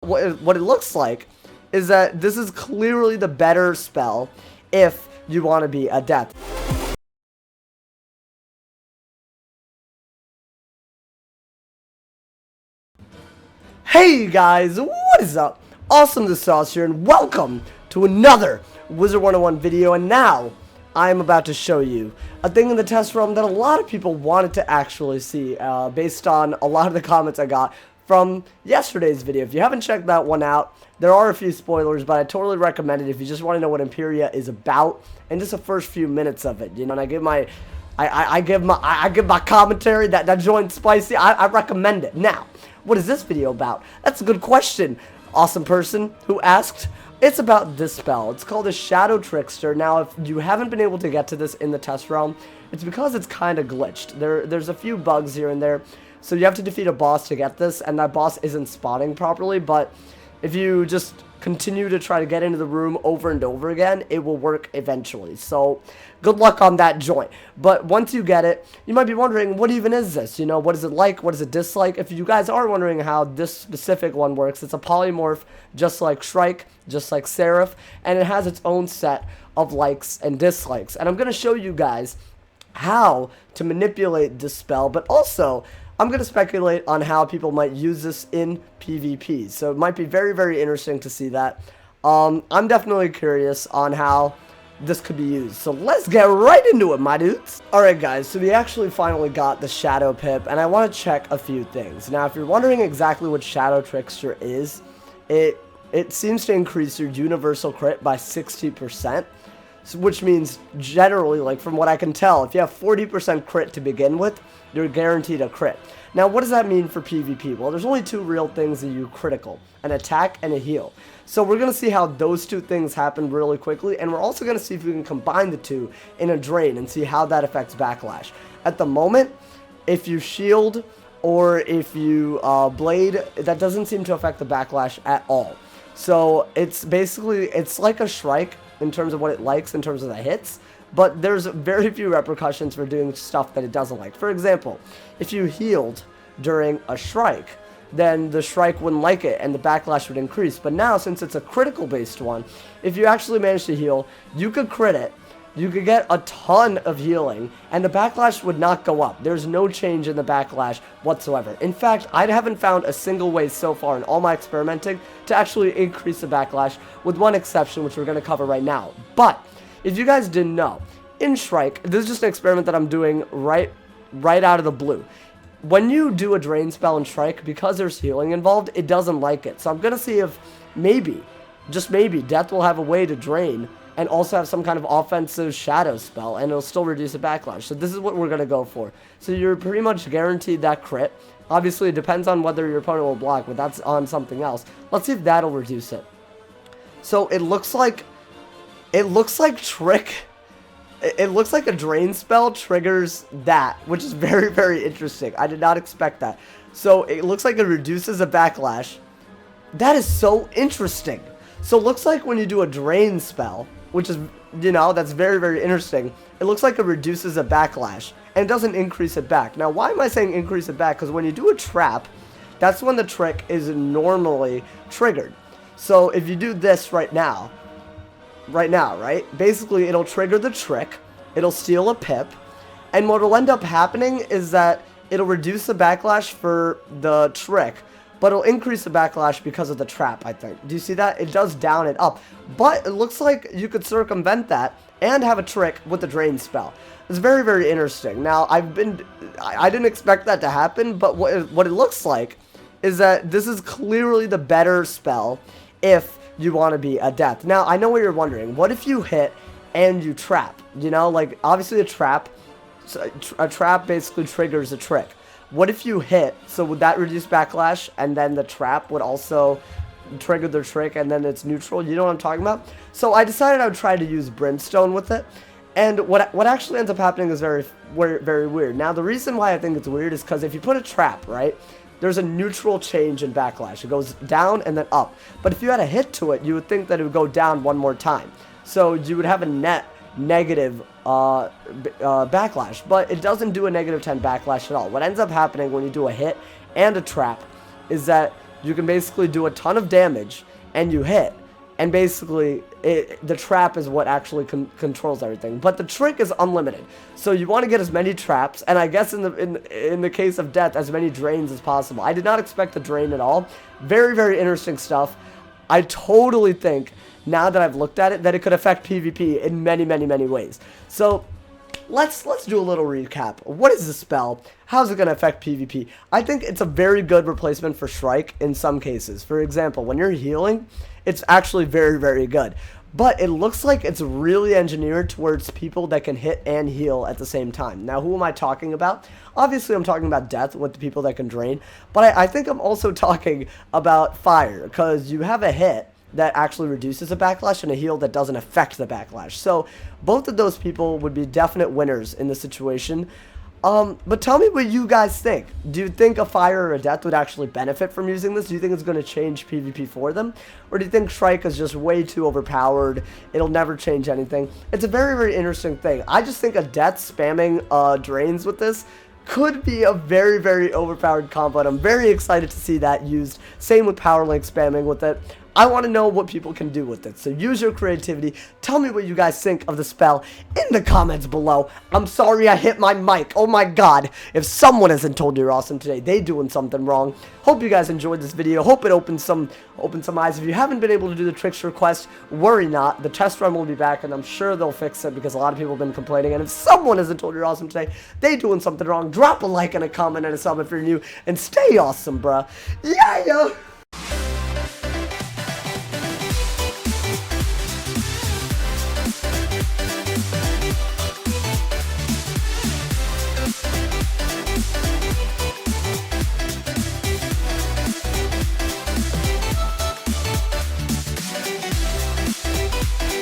what it looks like is that this is clearly the better spell if you want to be adept. Hey guys, what is up? AwesomeTheSauce here, and welcome to another Wizard101 video. And now I'm about to show you a thing in the test realm that a lot of people wanted to actually see, based on a lot of the comments I got from yesterday's video. If you haven't checked that one out, there are a few spoilers, but I totally recommend it if you just want to know what Imperia is about and just the first few minutes of it. You know, and I give my commentary that joint's spicy. I recommend it. Now, what is this video about? That's a good question, awesome person who asked. It's about this spell. It's called a Shadow Trickster. Now, if you haven't been able to get to this in the test realm, it's because it's kind of glitched. There's a few bugs here and there. So you have to defeat a boss to get this, and that boss isn't spawning properly, but if you just continue to try to get into the room over and over again, it will work eventually. So good luck on that joint. But once you get it, you might be wondering, what even is this? You know, what is it like? What does it dislike? If you guys are wondering how this specific one works, it's a polymorph just like Shrike, just like Seraph, and it has its own set of likes and dislikes. And I'm going to show you guys how to manipulate this spell, but also I'm going to speculate on how people might use this in PvP. So it might be very, very interesting to see that. I'm definitely curious on how this could be used. So let's get right into it, my dudes. Alright guys, so we actually finally got the Shadow Pip, and I want to check a few things. Now, if you're wondering exactly what Shadow Trickster is, it seems to increase your universal crit by 60%. Which means generally, like from what I can tell, if you have 40% crit to begin with, you're guaranteed a crit. Now, what does that mean for PvP? Well, there's only two real things that you critical: an attack and a heal. So we're going to see how those two things happen really quickly, and we're also going to see if we can combine the two in a drain and see how that affects backlash. At the moment, if you shield or if you blade, that doesn't seem to affect the backlash at all. So it's basically, it's like a Shrike in terms of what it likes in terms of the hits, but there's very few repercussions for doing stuff that it doesn't like. For example, if you healed during a Shrike, then the Shrike wouldn't like it and the backlash would increase. But now, since it's a critical based one, if you actually manage to heal, you could crit it, you could get a ton of healing, and the backlash would not go up. There's no change in the backlash whatsoever. In fact, I haven't found a single way so far in all my experimenting to actually increase the backlash, with one exception, which we're going to cover right now. But if you guys didn't know, in Shrike, this is just an experiment that I'm doing right out of the blue. When you do a drain spell in Shrike, because there's healing involved, it doesn't like it. So I'm going to see if maybe, just maybe, Death will have a way to drain and also have some kind of offensive shadow spell, and it'll still reduce the backlash. So this is what we're going to go for. So you're pretty much guaranteed that crit. Obviously, it depends on whether your opponent will block, but that's on something else. Let's see if that'll reduce it. So it looks like It looks like a drain spell triggers that, which is very, very interesting. I did not expect that. So it looks like it reduces a backlash. That is so interesting. So it looks like when you do a drain spell, which is, you know, that's very, very interesting. It looks like it reduces a backlash, and it doesn't increase it back. Now, why am I saying increase it back? Because when you do a trap, that's when the trick is normally triggered. So if you do this right now, right? Basically, it'll trigger the trick, it'll steal a pip, and what will end up happening is that it'll reduce the backlash for the trick, but it'll increase the backlash because of the trap, I think. Do you see that? It does down and up. But it looks like you could circumvent that and have a trick with the drain spell. It's very, very interesting. Now, I didn't expect that to happen, but what it looks like is that this is clearly the better spell if you want to be adept. Now, I know what you're wondering. What if you hit and you trap? You know, like, obviously a trap basically triggers a trick. What if you hit? So would that reduce backlash, and then the trap would also trigger the trick, and then it's neutral? You know what I'm talking about? So I decided I would try to use Brimstone with it, and what actually ends up happening is very, very weird. Now, the reason why I think it's weird is because if you put a trap, right, there's a neutral change in backlash. It goes down and then up. But if you had a hit to it, you would think that it would go down one more time. So you would have a net negative backlash, but it doesn't do a -10 backlash at all. What ends up happening when you do a hit and a trap is that you can basically do a ton of damage and you hit. And basically, the trap is what actually controls everything. But the trick is unlimited. So you want to get as many traps, and I guess in the case of death, as many drains as possible. I did not expect the drain at all. Very, very interesting stuff. I totally think, now that I've looked at it, that it could affect PvP in many, many, many ways. So let's do a little recap. What is the spell? How's it going to affect PvP? I think it's a very good replacement for Strike in some cases. For example, when you're healing, it's actually very, very good. But it looks like it's really engineered towards people that can hit and heal at the same time. Now, who am I talking about? Obviously, I'm talking about death with the people that can drain. But I think I'm also talking about fire, because you have a hit that actually reduces the backlash and a heal that doesn't affect the backlash. So both of those people would be definite winners in the situation. But tell me what you guys think. Do you think a fire or a death would actually benefit from using this? Do you think it's going to change PvP for them? Or do you think Strike is just way too overpowered? It'll never change anything. It's a very, very interesting thing. I just think a death spamming drains with this could be a very, very overpowered combo, and I'm very excited to see that used. Same with Power Link spamming with it. I want to know what people can do with it. So use your creativity. Tell me what you guys think of the spell in the comments below. I'm sorry I hit my mic. Oh my god. If someone hasn't told you you're awesome today, they doing something wrong. Hope you guys enjoyed this video. Hope it opens some eyes. If you haven't been able to do the Trickster quest, worry not. The test run will be back, and I'm sure they'll fix it because a lot of people have been complaining. And if someone hasn't told you you're awesome today, they doing something wrong. Drop a like and a comment and a sub if you're new, and stay awesome, bruh. Yeah, yo.